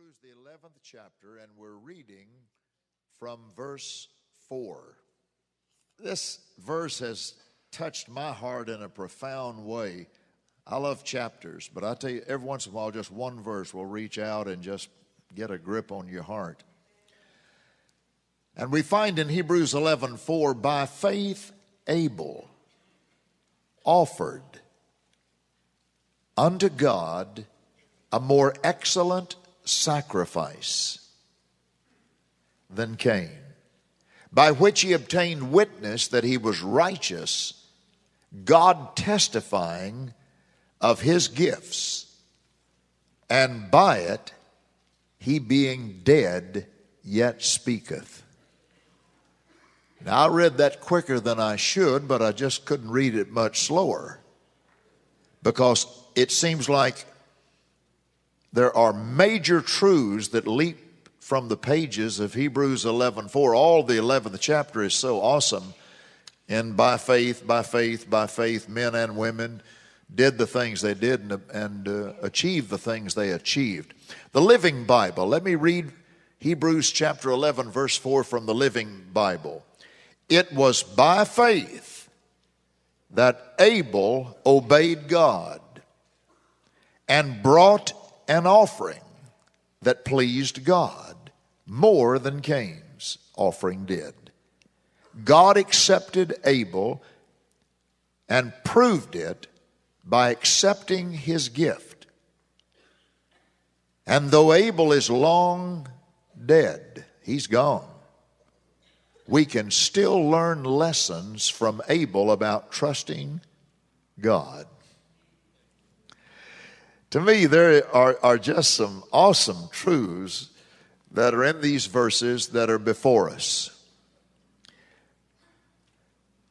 Hebrews, the 11th chapter, and we're reading from verse 4. This verse has touched my heart in a profound way. I love chapters, but I tell you, every once in a while, just one verse will reach out and just get a grip on your heart. And we find in Hebrews 11:4, by faith Abel offered unto God a more excellent sacrifice than Cain, by which he obtained witness that he was righteous, God testifying of his gifts, and by it he being dead yet speaketh. Now, I read that quicker than I should, but I just couldn't read it much slower, because it seems like there are major truths that leap from the pages of Hebrews 11:4. All the 11th chapter is so awesome. And by faith, men and women did the things they did and achieved the things they achieved. The Living Bible. Let me read Hebrews chapter 11, verse 4 from the Living Bible. It was by faith that Abel obeyed God and brought an offering that pleased God more than Cain's offering did. God accepted Abel and proved it by accepting his gift. And though Abel is long dead, he's gone, we can still learn lessons from Abel about trusting God. To me, there are just some awesome truths that are in these verses that are before us.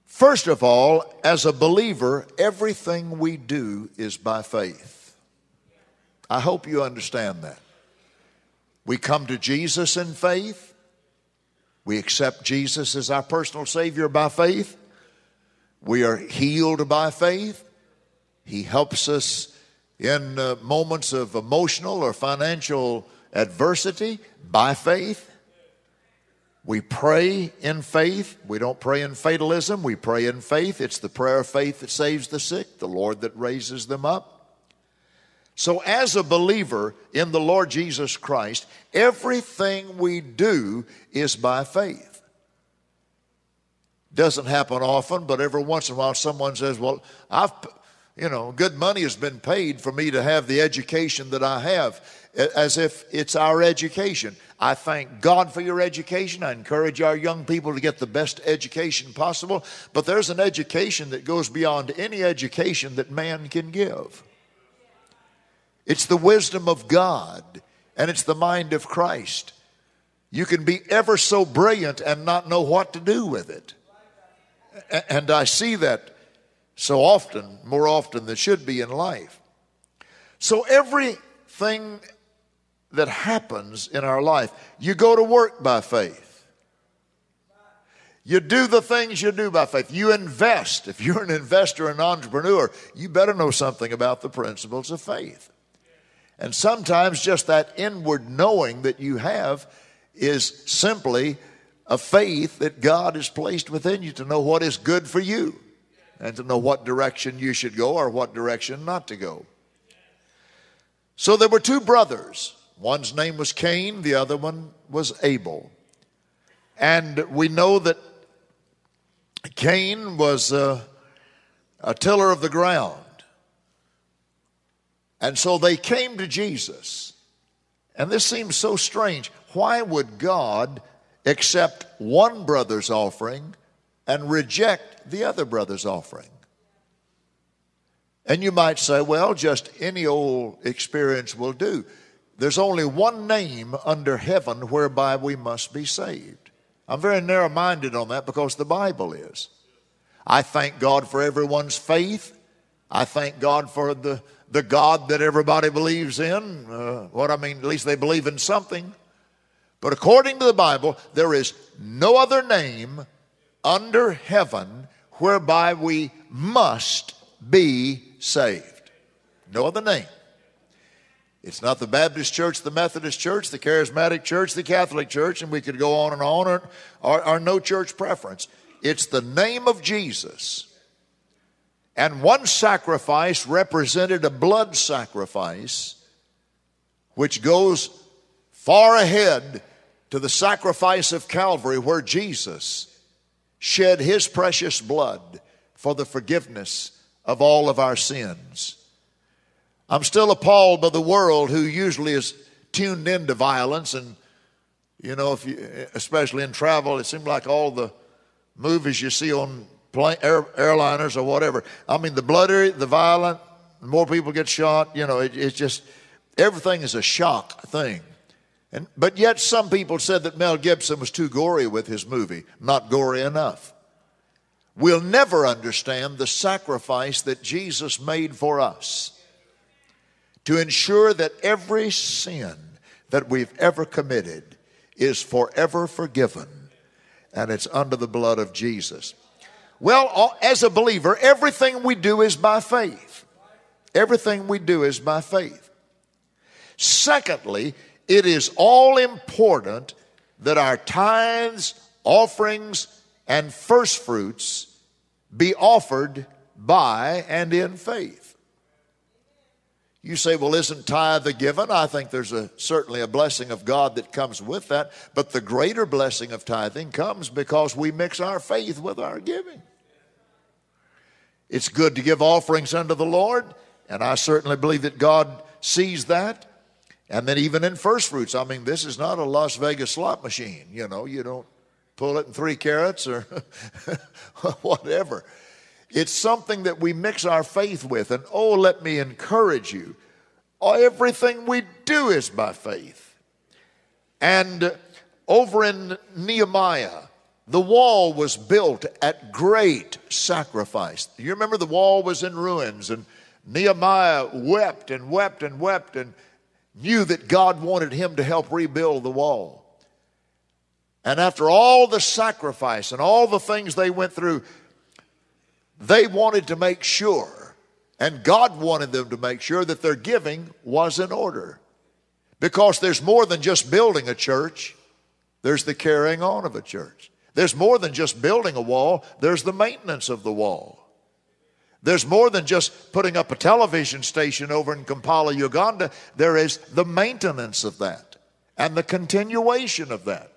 First of all, as a believer, everything we do is by faith. I hope you understand that. We come to Jesus in faith. We accept Jesus as our personal Savior by faith. We are healed by faith. He helps us in moments of emotional or financial adversity by faith. We pray in faith. We don't pray in fatalism. We pray in faith. It's the prayer of faith that saves the sick, the Lord that raises them up. So as a believer in the Lord Jesus Christ, everything we do is by faith. Doesn't happen often, but every once in a while someone says, well, good money has been paid for me to have the education that I have, as if it's our education. I thank God for your education. I encourage our young people to get the best education possible. But there's an education that goes beyond any education that man can give. It's the wisdom of God, and it's the mind of Christ. You can be ever so brilliant and not know what to do with it. And I see that so often, more often than should be in life. So everything that happens in our life, you go to work by faith. You do the things you do by faith. You invest. If you're an investor, an entrepreneur, you better know something about the principles of faith. And sometimes just that inward knowing that you have is simply a faith that God has placed within you to know what is good for you, and to know what direction you should go or what direction not to go. So there were two brothers. One's name was Cain, the other one was Abel. And we know that Cain was a tiller of the ground. And so they came to Jesus. And this seems so strange. Why would God accept one brother's offering and reject the other brother's offering? And you might say, well, just any old experience will do. There's only one name under heaven whereby we must be saved. I'm very narrow-minded on that because the Bible is. I thank God for everyone's faith. I thank God for the God that everybody believes in. At least they believe in something. But according to the Bible, there is no other name under heaven whereby we must be saved. No other name. It's not the Baptist church, the Methodist church, the Charismatic church, the Catholic church, and we could go on and on, or no church preference. It's the name of Jesus. And one sacrifice represented a blood sacrifice, which goes far ahead to the sacrifice of Calvary, where Jesus shed his precious blood for the forgiveness of all of our sins. I'm still appalled by the world, who usually is tuned into violence. And, you know, especially in travel, it seems like all the movies you see on airliners or whatever. I mean, the bloodier, the violent, the more people get shot. You know, it's just, everything is a shock thing. But yet some people said that Mel Gibson was too gory with his movie, not gory enough. We'll never understand the sacrifice that Jesus made for us to ensure that every sin that we've ever committed is forever forgiven, and it's under the blood of Jesus. Well, as a believer, everything we do is by faith. Everything we do is by faith. Secondly, it is all important that our tithes, offerings, and first fruits be offered by and in faith. You say, well, isn't tithe a given? I think there's certainly a blessing of God that comes with that. But the greater blessing of tithing comes because we mix our faith with our giving. It's good to give offerings unto the Lord, and I certainly believe that God sees that. And then even in first fruits, I mean, this is not a Las Vegas slot machine. You know, you don't pull it in 3 carats or whatever. It's something that we mix our faith with. And oh, let me encourage you, everything we do is by faith. And over in Nehemiah, the wall was built at great sacrifice. You remember the wall was in ruins, and Nehemiah wept and wept and wept and knew that God wanted him to help rebuild the wall. And after all the sacrifice and all the things they went through, they wanted to make sure, and God wanted them to make sure, that their giving was in order. Because there's more than just building a church. There's the carrying on of a church. There's more than just building a wall. There's the maintenance of the wall. There's more than just putting up a television station over in Kampala, Uganda. There is the maintenance of that and the continuation of that.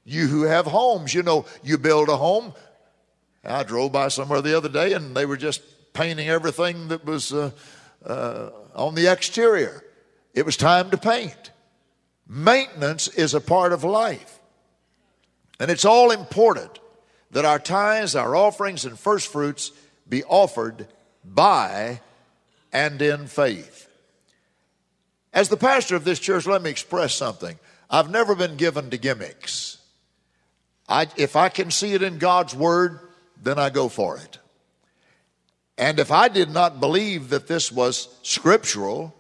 You who have homes, you know, you build a home. I drove by somewhere the other day, and they were just painting everything that was on the exterior. It was time to paint. Maintenance is a part of life. And it's all important that our tithes, our offerings, and first fruits be offered by and in faith. As the pastor of this church, let me express something. I've never been given to gimmicks. If I can see it in God's Word, then I go for it. And if I did not believe that this was scriptural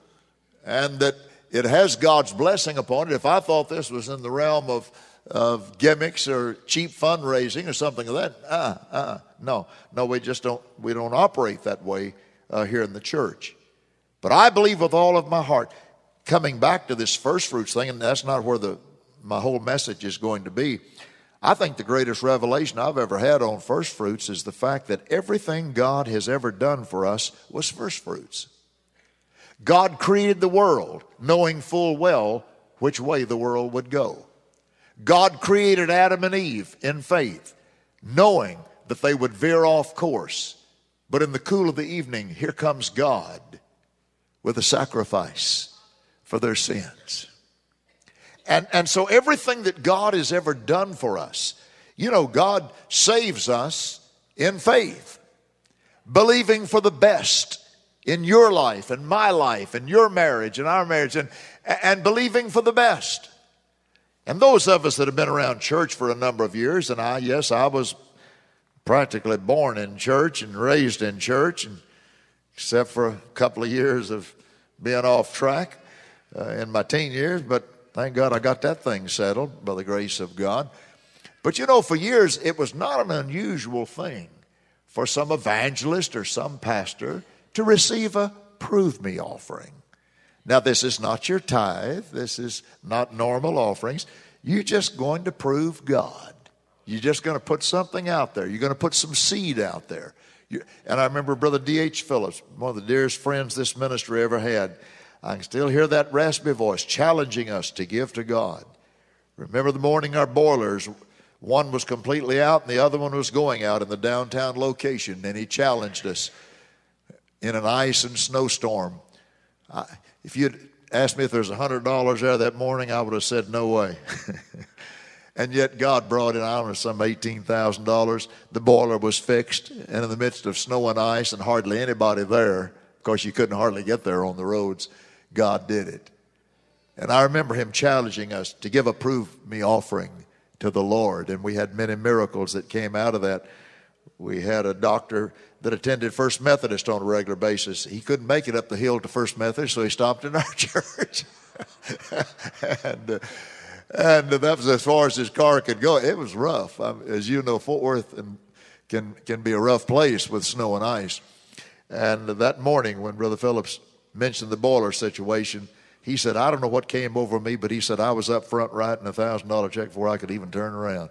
and that it has God's blessing upon it, if I thought this was in the realm of gimmicks or cheap fundraising or something of that, no, we don't operate that way here in the church. But I believe with all of my heart, coming back to this first fruits thing, and that's not where my whole message is going to be. I think the greatest revelation I've ever had on first fruits is the fact that everything God has ever done for us was first fruits. God created the world knowing full well which way the world would go. God created Adam and Eve in faith, knowing that they would veer off course. But in the cool of the evening, here comes God with a sacrifice for their sins. And so everything that God has ever done for us, you know, God saves us in faith, believing for the best in your life and my life and your marriage and our marriage, and believing for the best. And those of us that have been around church for a number of years, and I was practically born in church and raised in church, and except for a couple of years of being off track in my teen years, but thank God I got that thing settled by the grace of God. But you know, for years it was not an unusual thing for some evangelist or some pastor to receive a prove me offering. Now, this is not your tithe. This is not normal offerings. You're just going to prove God. You're just going to put something out there. You're going to put some seed out there. And I remember Brother D.H. Phillips, one of the dearest friends this ministry ever had. I can still hear that raspy voice challenging us to give to God. Remember the morning our boilers, one was completely out and the other one was going out in the downtown location. And he challenged us in an ice and snowstorm. If you'd asked me if there's $100 there that morning, I would have said no way. And yet God brought in, I don't know, some $18,000. The boiler was fixed, and in the midst of snow and ice and hardly anybody there, of course you couldn't hardly get there on the roads, God did it. And I remember him challenging us to give a prove me offering to the Lord, and we had many miracles that came out of that. We had a doctor that attended First Methodist on a regular basis. He couldn't make it up the hill to First Methodist, so he stopped in our church. And that was as far as his car could go. It was rough. As you know, Fort Worth can be a rough place with snow and ice. And that morning when Brother Phillips mentioned the boiler situation, he said, I don't know what came over me, but he said, I was up front writing a $1,000 check before I could even turn around.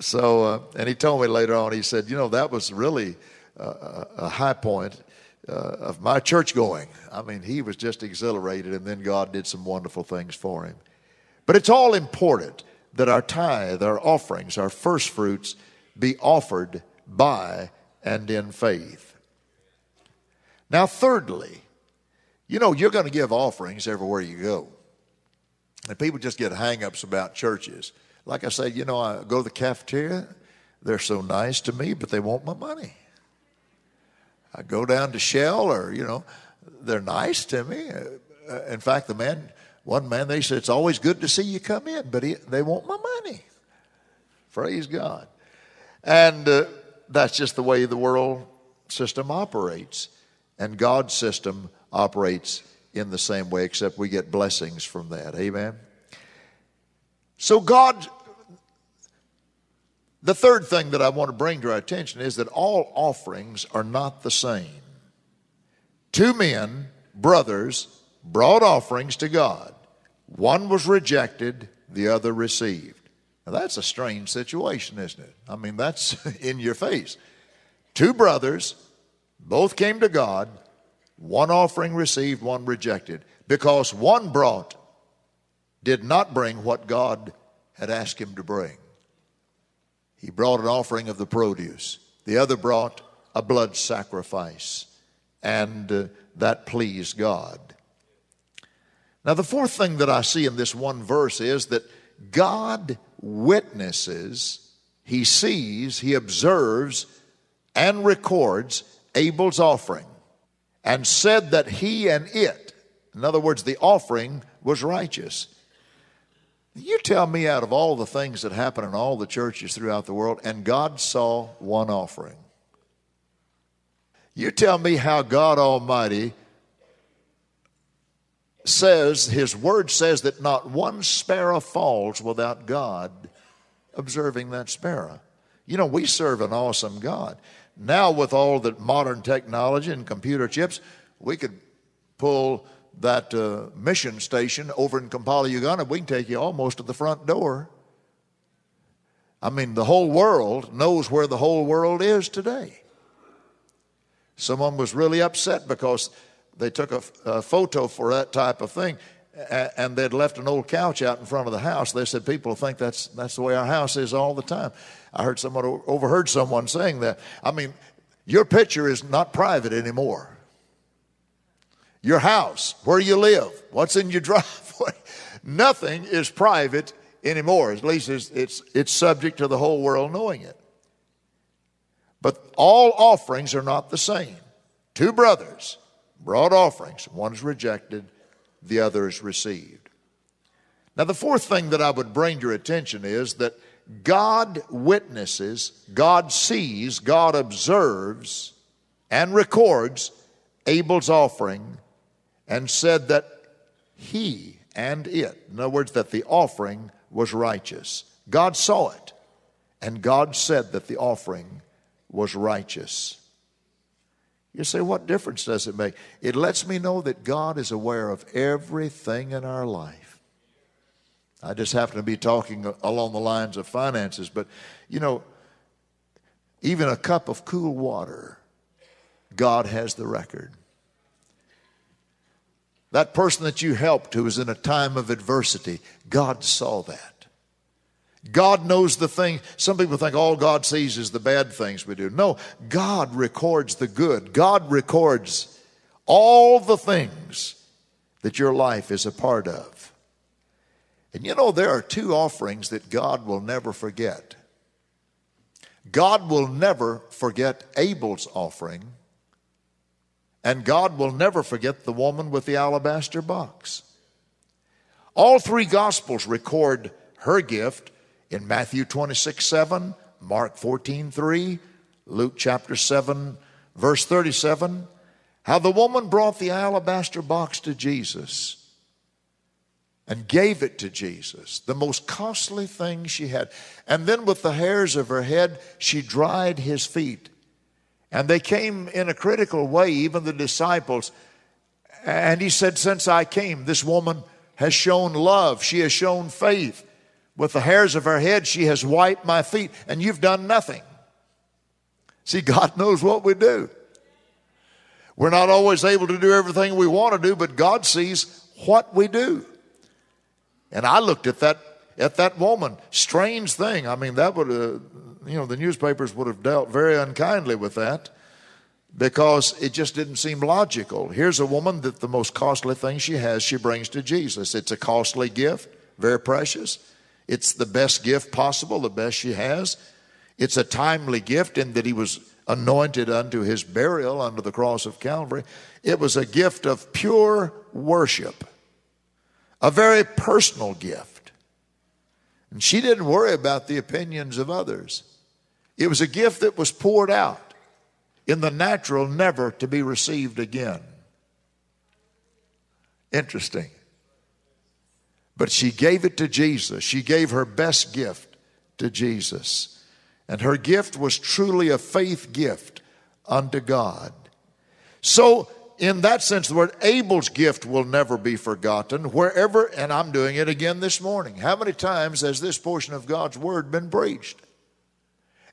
So, and he told me later on, he said, that was really a high point of my church going. I mean, he was just exhilarated, and then God did some wonderful things for him. But it's all important that our tithe, our offerings, our first fruits be offered by and in faith. Now, thirdly, you're going to give offerings everywhere you go. And people just get hang-ups about churches. Like I say, I go to the cafeteria. They're so nice to me, but they want my money. I go down to Shell they're nice to me. In fact, one man, they said, it's always good to see you come in, but they want my money. Praise God. And that's just the way the world system operates. And God's system operates in the same way, except we get blessings from that. Amen. So the third thing that I want to bring to our attention is that all offerings are not the same. Two men, brothers, brought offerings to God. One was rejected, the other received. Now that's a strange situation, isn't it? I mean, that's in your face. Two brothers, both came to God. One offering received, one rejected. Because one did not bring what God had asked him to bring. He brought an offering of the produce. The other brought a blood sacrifice. And that pleased God. Now, the fourth thing that I see in this one verse is that God witnesses, he sees, he observes, and records Abel's offering, and said that he and it, in other words, the offering, was righteous. You tell me, out of all the things that happen in all the churches throughout the world, and God saw one offering. You tell me how God Almighty says, his word says that not one sparrow falls without God observing that sparrow. We serve an awesome God. Now with all the modern technology and computer chips, we could pull that mission station over in Kampala, Uganda. We can take you almost to the front door. I mean, the whole world knows where the whole world is today. Someone was really upset because they took a photo for that type of thing, and they'd left an old couch out in front of the house. They said, people think that's the way our house is all the time. I overheard someone saying that. I mean, your picture is not private anymore. Your house, where you live, what's in your driveway, nothing is private anymore. At least it's subject to the whole world knowing it. But all offerings are not the same. Two brothers brought offerings. One is rejected, the other is received. Now, the fourth thing that I would bring to your attention is that God witnesses, God sees, God observes, and records Abel's offering, and said that he and it, in other words, that the offering was righteous. God saw it, and God said that the offering was righteous. You say, what difference does it make? It lets me know that God is aware of everything in our life. I just happen to be talking along the lines of finances, but even a cup of cool water, God has the record. That person that you helped who was in a time of adversity, God saw that. God knows the thing. Some people think all God sees is the bad things we do. No, God records the good. God records all the things that your life is a part of. And there are two offerings that God will never forget. God will never forget Abel's offering, and God will never forget the woman with the alabaster box. All three Gospels record her gift in Matthew 26:7, Mark 14:3, Luke chapter 7, verse 37, how the woman brought the alabaster box to Jesus and gave it to Jesus, the most costly thing she had. And then with the hairs of her head, she dried his feet. And they came in a critical way, even the disciples. And he said, since I came, this woman has shown love. She has shown faith. With the hairs of her head, she has wiped my feet, and you've done nothing. See, God knows what we do. We're not always able to do everything we want to do, but God sees what we do. And I looked at that woman. Strange thing. I mean, that would the newspapers would have dealt very unkindly with that because it just didn't seem logical. Here's a woman that the most costly thing she has, she brings to Jesus. It's a costly gift, very precious. It's the best gift possible, the best she has. It's a timely gift in that he was anointed unto his burial under the cross of Calvary. It was a gift of pure worship, a very personal gift. And she didn't worry about the opinions of others. It was a gift that was poured out in the natural, never to be received again. Interesting. But she gave it to Jesus. She gave her best gift to Jesus. And her gift was truly a faith gift unto God. So, in that sense, the word Abel's gift will never be forgotten wherever, and I'm doing it again this morning. How many times has this portion of God's word been preached?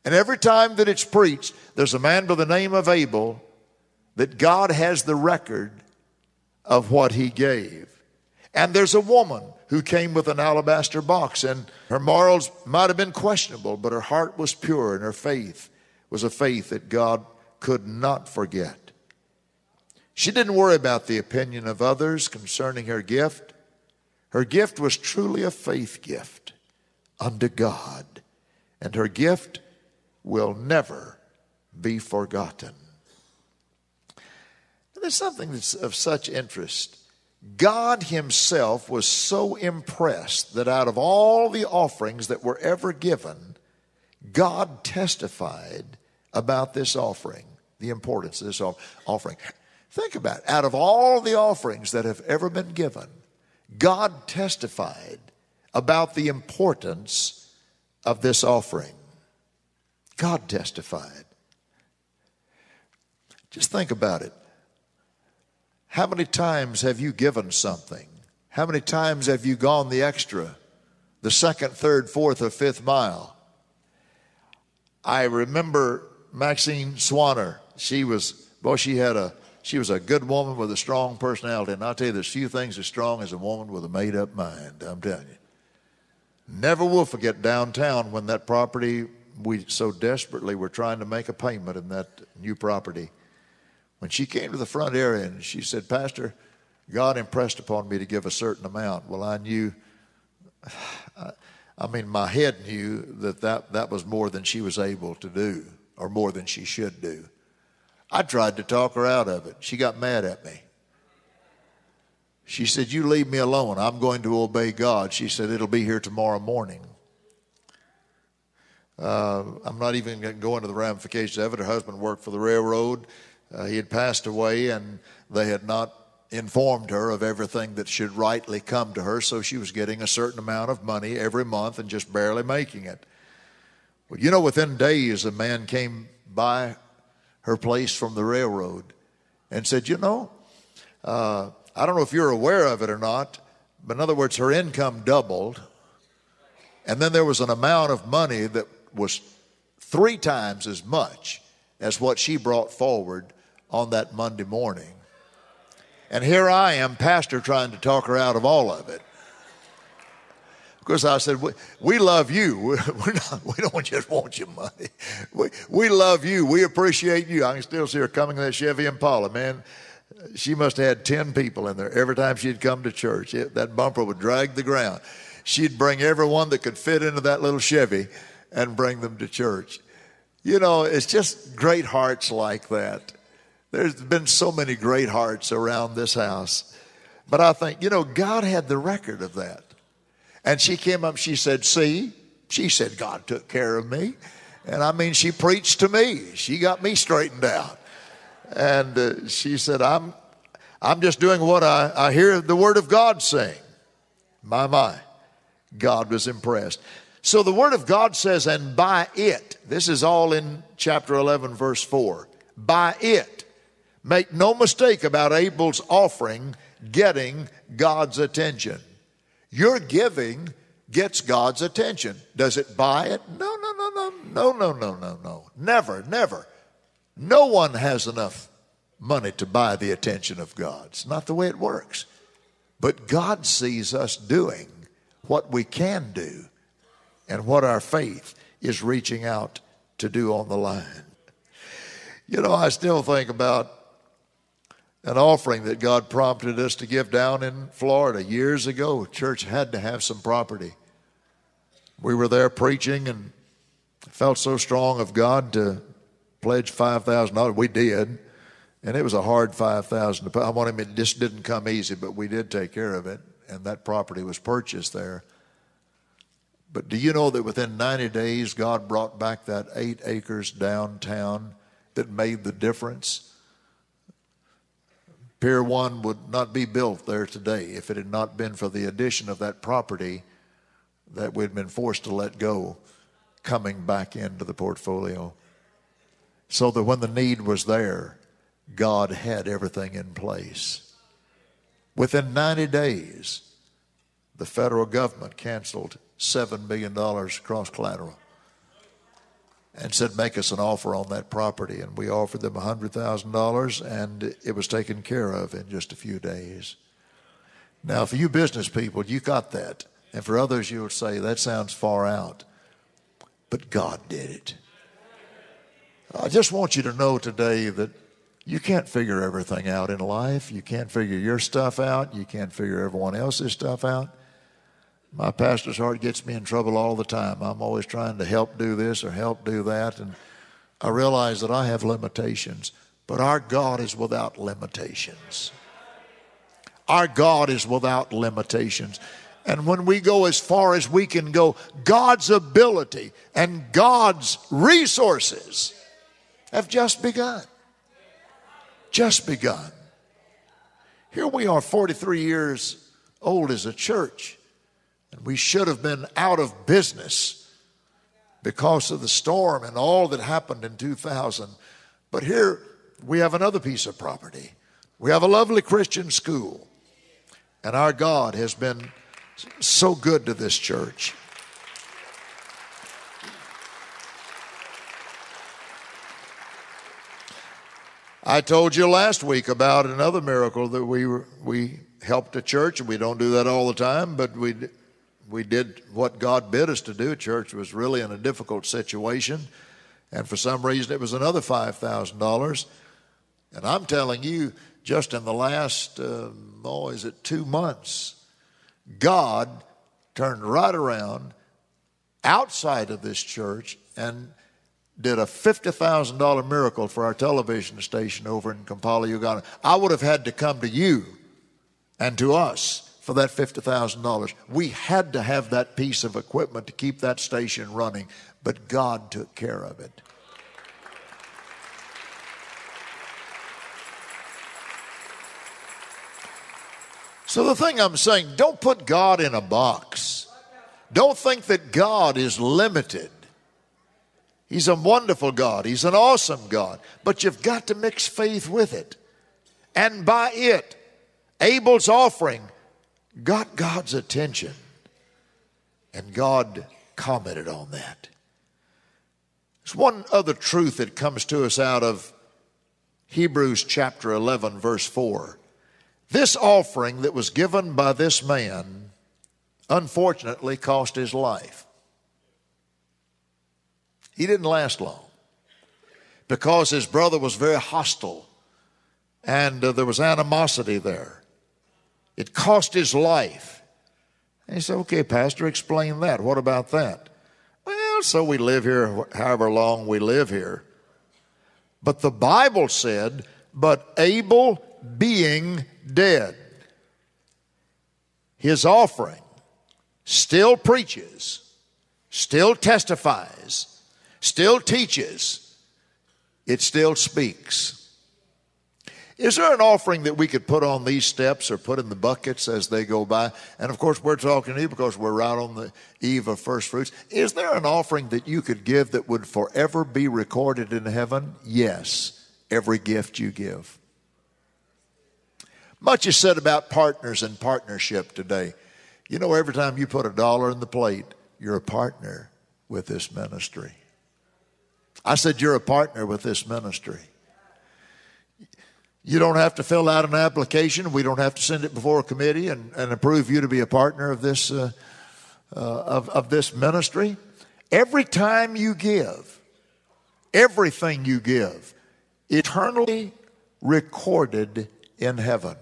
And every time that it's preached, there's a man by the name of Abel that God has the record of what he gave. And there's a woman who came with an alabaster box, and her morals might have been questionable, but her heart was pure, and her faith was a faith that God could not forget. She didn't worry about the opinion of others concerning her gift. Her gift was truly a faith gift unto God, and her gift will never be forgotten. And there's something that's of such interest. God himself was so impressed that out of all the offerings that were ever given, God testified about this offering, the importance of this offering. Think about it. Out of all the offerings that have ever been given, God testified about the importance of this offering. God testified. Just think about it. How many times have you given something? How many times have you gone the extra, the second, third, fourth, or fifth mile? I remember Maxine Swanner. She was a good woman with a strong personality. And I'll tell you, there's few things as strong as a woman with a made-up mind. I'm telling you. Never will forget downtown when that property, we so desperately were trying to make a payment in that new property. When she came to the front area and she said, Pastor, God impressed upon me to give a certain amount. Well, I knew, my head knew that was more than she was able to do or more than she should do. I tried to talk her out of it. She got mad at me. She said, you leave me alone. I'm going to obey God. She said, it'll be here tomorrow morning. I'm not even going to go into the ramifications of it. Her husband worked for the railroad. He had passed away, and they had not informed her of everything that should rightly come to her, so she was getting a certain amount of money every month and just barely making it. Well, within days, a man came by her place from the railroad and said, you know, I don't know if you're aware of it or not, but in other words, her income doubled. And then there was an amount of money that was 3 times as much as what she brought forward on that Monday morning. And here I am, pastor, trying to talk her out of all of it. Of course, I said, we love you. We don't just want your money. We love you. We appreciate you. I can still see her coming in that Chevy Impala, man. She must have had 10 people in there. Every time she'd come to church, that bumper would drag the ground. She'd bring everyone that could fit into that little Chevy and bring them to church. You know, it's just great hearts like that. There's been so many great hearts around this house. But I think, you know, God had the record of that. And she came up, she said, see, she said, God took care of me. And I mean, she preached to me. She got me straightened out. And she said, I'm just doing what I hear the Word of God saying. My. God was impressed. So the Word of God says, and by it, this is all in chapter 11, verse 4. By it, make no mistake about Abel's offering getting God's attention. Your giving gets God's attention. Does it buy it? No. Never. No one has enough money to buy the attention of God. It's not the way it works. But God sees us doing what we can do and what our faith is reaching out to do on the line. You know, I still think about an offering that God prompted us to give down in Florida years ago. Church had to have some property. We were there preaching and felt so strong of God to pledge $5,000. We did. And it was a hard $5,000. I want him, it just didn't come easy, but we did take care of it. And that property was purchased there. But do you know that within 90 days, God brought back that 8 acres downtown that made the difference? Pier 1 would not be built there today if it had not been for the addition of that property that we'd been forced to let go coming back into the portfolio. So that when the need was there, God had everything in place. Within 90 days, the federal government canceled $7 million cross collateral and said, make us an offer on that property. And we offered them $100,000, and it was taken care of in just a few days. Now, for you business people, you got that. And for others, you would say, that sounds far out. But God did it. I just want you to know today that you can't figure everything out in life. You can't figure your stuff out. You can't figure everyone else's stuff out. My pastor's heart gets me in trouble all the time. I'm always trying to help do this or help do that. And I realize that I have limitations. But our God is without limitations. Our God is without limitations. And when we go as far as we can go, God's ability and God's resources have just begun. Just begun. Here we are 43 years old as a church, and we should have been out of business because of the storm and all that happened in 2000. But here we have another piece of property. We have a lovely Christian school, and our God has been so good to this church. I told you last week about another miracle that we helped a church, and we don't do that all the time, but we did what God bid us to do. Church was really in a difficult situation, and for some reason it was another $5,000. And I'm telling you, just in the last, 2 months, God turned right around outside of this church and did a $50,000 miracle for our television station over in Kampala, Uganda. I would have had to come to you and to us for that $50,000. We had to have that piece of equipment to keep that station running, but God took care of it. So the thing I'm saying, don't put God in a box. Don't think that God is limited. He's a wonderful God. He's an awesome God. But you've got to mix faith with it. And by it, Abel's offering got God's attention. And God commented on that. There's one other truth that comes to us out of Hebrews chapter 11, verse 4. This offering that was given by this man, unfortunately, cost his life. He didn't last long because his brother was very hostile and there was animosity there. It cost his life. And he said, okay, Pastor, explain that. What about that? Well, so we live here however long we live here. But the Bible said, but Abel being dead, his offering still preaches, still testifies, still teaches, it still speaks. Is there an offering that we could put on these steps or put in the buckets as they go by? And of course, we're talking to you because we're right on the eve of first fruits. Is there an offering that you could give that would forever be recorded in heaven? Yes, every gift you give. Much is said about partners and partnership today. You know, every time you put $1 in the plate, you're a partner with this ministry. I said, you're a partner with this ministry. You don't have to fill out an application. We don't have to send it before a committee and approve you to be a partner of this of this ministry. Every time you give, everything you give, eternally recorded in heaven.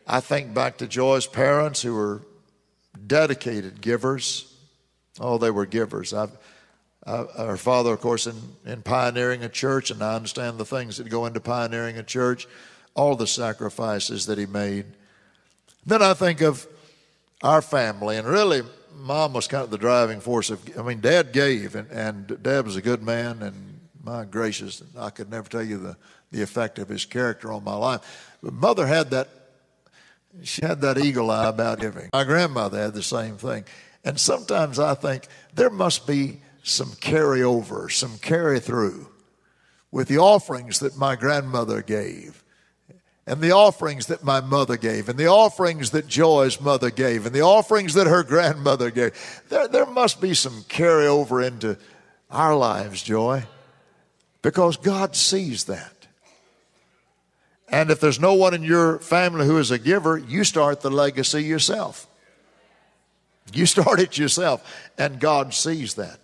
I think back to Joy's parents who were dedicated givers. Oh, they were givers. Our father, of course, in pioneering a church, and I understand the things that go into pioneering a church, all the sacrifices that he made. Then I think of our family, and really, Mom was kind of the driving force Dad gave, and Dad was a good man, and my gracious, I could never tell you the effect of his character on my life. But Mother had that, she had that eagle eye about giving. My grandmother had the same thing. And sometimes I think there must be some carryover, some carry through with the offerings that my grandmother gave, and the offerings that my mother gave, and the offerings that Joy's mother gave, and the offerings that her grandmother gave. There must be some carryover into our lives, Joy, because God sees that. And if there's no one in your family who is a giver, you start the legacy yourself. You start it yourself, and God sees that.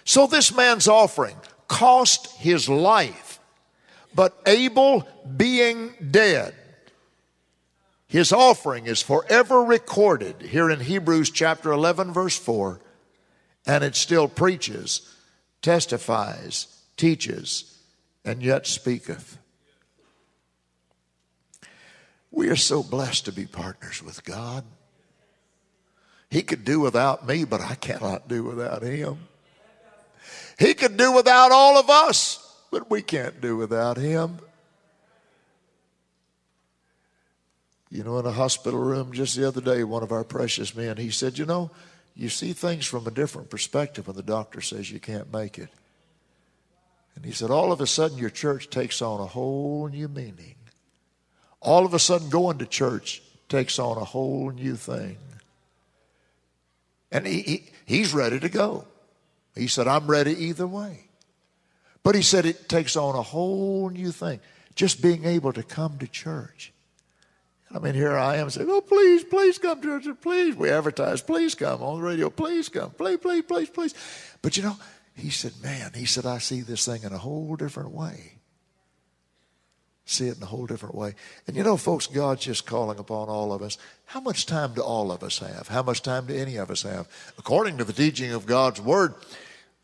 So this man's offering cost his life. But Abel being dead, his offering is forever recorded here in Hebrews chapter 11, verse 4. And it still preaches, testifies, teaches, and yet speaketh. We are so blessed to be partners with God. He could do without me, but I cannot do without him. He could do without all of us, but we can't do without him. You know, in a hospital room just the other day, one of our precious men, he said, you know, you see things from a different perspective when the doctor says you can't make it. And he said, all of a sudden your church takes on a whole new meaning. All of a sudden going to church takes on a whole new thing. And he's ready to go. He said, I'm ready either way. But he said it takes on a whole new thing. Just being able to come to church. I mean, here I am saying, oh, please come to church. Please. We advertise, please come on the radio. Please come. Please. But you know, he said, I see this thing in a whole different way. See it in a whole different way. And you know, folks, God's just calling upon all of us. How much time do all of us have? How much time do any of us have? According to the teaching of God's Word,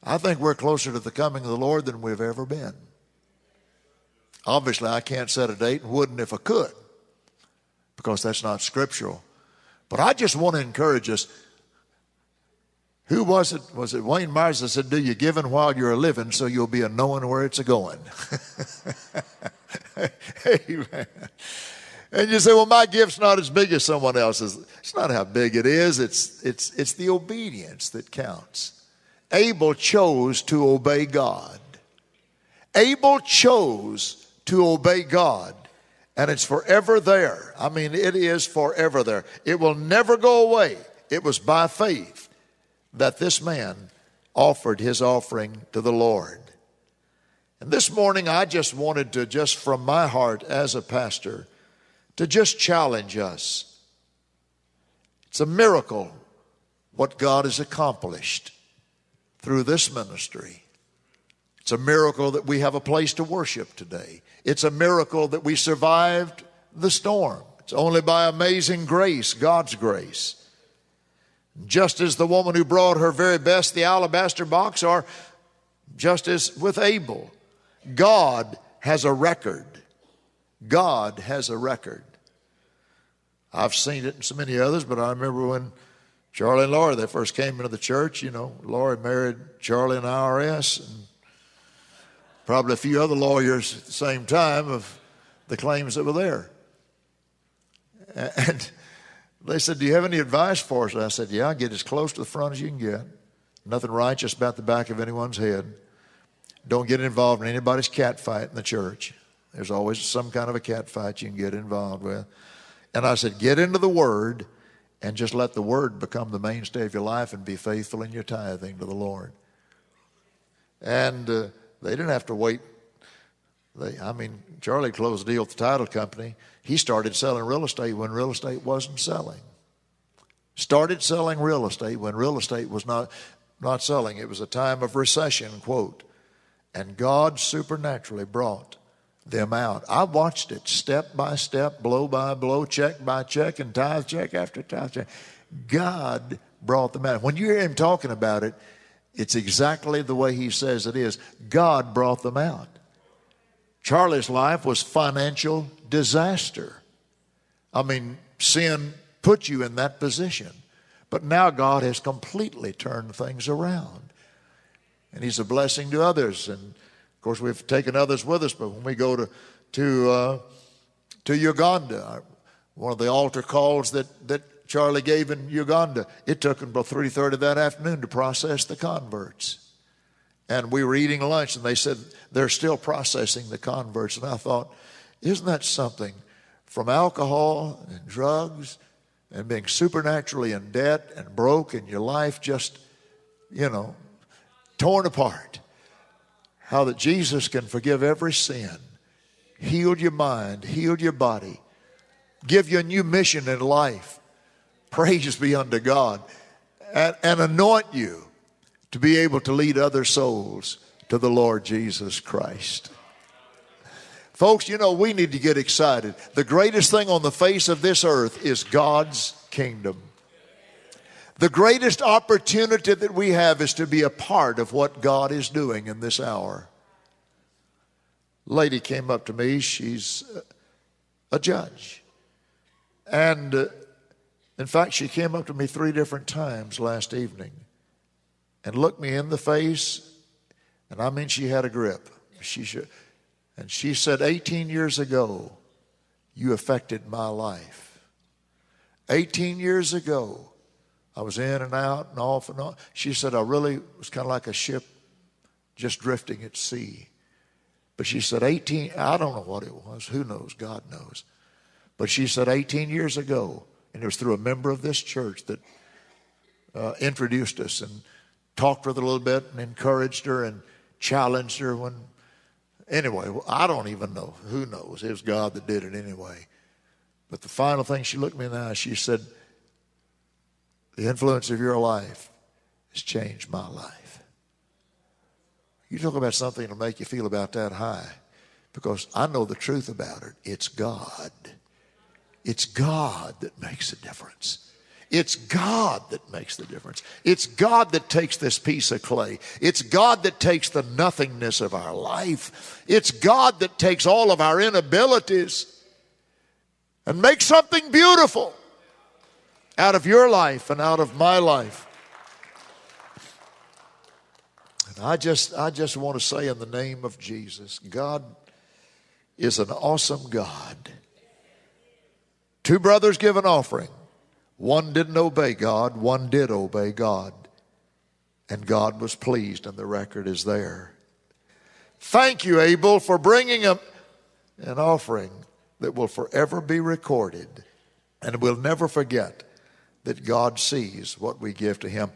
I think we're closer to the coming of the Lord than we've ever been. Obviously, I can't set a date and wouldn't if I could, because that's not scriptural. But I just want to encourage us. Who was it? Was it Wayne Myers that said, do you giving while you're living so you'll be a knowing where it's a-going? Amen. And you say, well, my gift's not as big as someone else's. It's not how big it is. It's the obedience that counts. Abel chose to obey God. Abel chose to obey God. And it's forever there. I mean, it is forever there. It will never go away. It was by faith that this man offered his offering to the Lord. And this morning I just wanted to, just from my heart as a pastor, to just challenge us. It's a miracle what God has accomplished through this ministry. It's a miracle that we have a place to worship today. It's a miracle that we survived the storm. It's only by amazing grace, God's grace. Just as the woman who brought her very best, the alabaster box, or just as with Abel, God has a record. God has a record. I've seen it in so many others, but I remember when Charlie and Lori, they first came into the church, you know, Lori married Charlie in IRS, and probably a few other lawyers at the same time of the claims that were there. And they said, do you have any advice for us? And I said, yeah, get as close to the front as you can get. Nothing righteous about the back of anyone's head. Don't get involved in anybody's cat fight in the church. There's always some kind of a cat fight you can get involved with. And I said, get into the Word and just let the Word become the mainstay of your life and be faithful in your tithing to the Lord. And they didn't have to wait. Charlie closed a deal with the title company. He started selling real estate when real estate wasn't selling. Started selling real estate when real estate was not selling. It was a time of recession, quote. And God supernaturally brought them out. I watched it step by step, blow by blow, check by check, and tithe check after tithe check. God brought them out. When you hear him talking about it, it's exactly the way he says it is. God brought them out. Charlie's life was financial disaster. I mean, sin put you in that position. But now God has completely turned things around. And he's a blessing to others. And, of course, we've taken others with us. But when we go to Uganda, one of the altar calls that Charlie gave in Uganda, it took him about 3:30 that afternoon to process the converts. And we were eating lunch, and they said they're still processing the converts. And I thought, isn't that something? From alcohol and drugs and being supernaturally in debt and broke and your life just, torn apart. How that Jesus can forgive every sin, heal your mind, heal your body, give you a new mission in life. Praise be unto God. And anoint you to be able to lead other souls to the Lord Jesus Christ. Folks, we need to get excited. The greatest thing on the face of this earth is God's kingdom. The greatest opportunity that we have is to be a part of what God is doing in this hour. A lady came up to me. She's a judge. And in fact, she came up to me 3 different times last evening and looked me in the face. And I mean, she had a grip. And she said, 18 years ago, you affected my life. 18 years ago, I was in and out and off and on. She said, I really was kind of like a ship just drifting at sea. But she said, I don't know what it was. Who knows? God knows. But she said, 18 years ago, and it was through a member of this church that introduced us and talked with her a little bit and encouraged her and challenged her. Anyway, I don't even know. Who knows? It was God that did it anyway. But the final thing, she looked me in the eye. She said, the influence of your life has changed my life. You talk about something that'll make you feel about that high. Because I know the truth about it. It's God. It's God that makes the difference. It's God that makes the difference. It's God that takes this piece of clay. It's God that takes the nothingness of our life. It's God that takes all of our inabilities and makes something beautiful out of your life and out of my life. And I just want to say in the name of Jesus, God is an awesome God. 2 brothers give an offering. One didn't obey God. One did obey God. And God was pleased, and the record is there. Thank you, Abel, for bringing an offering that will forever be recorded. And we'll never forget that God sees what we give to him.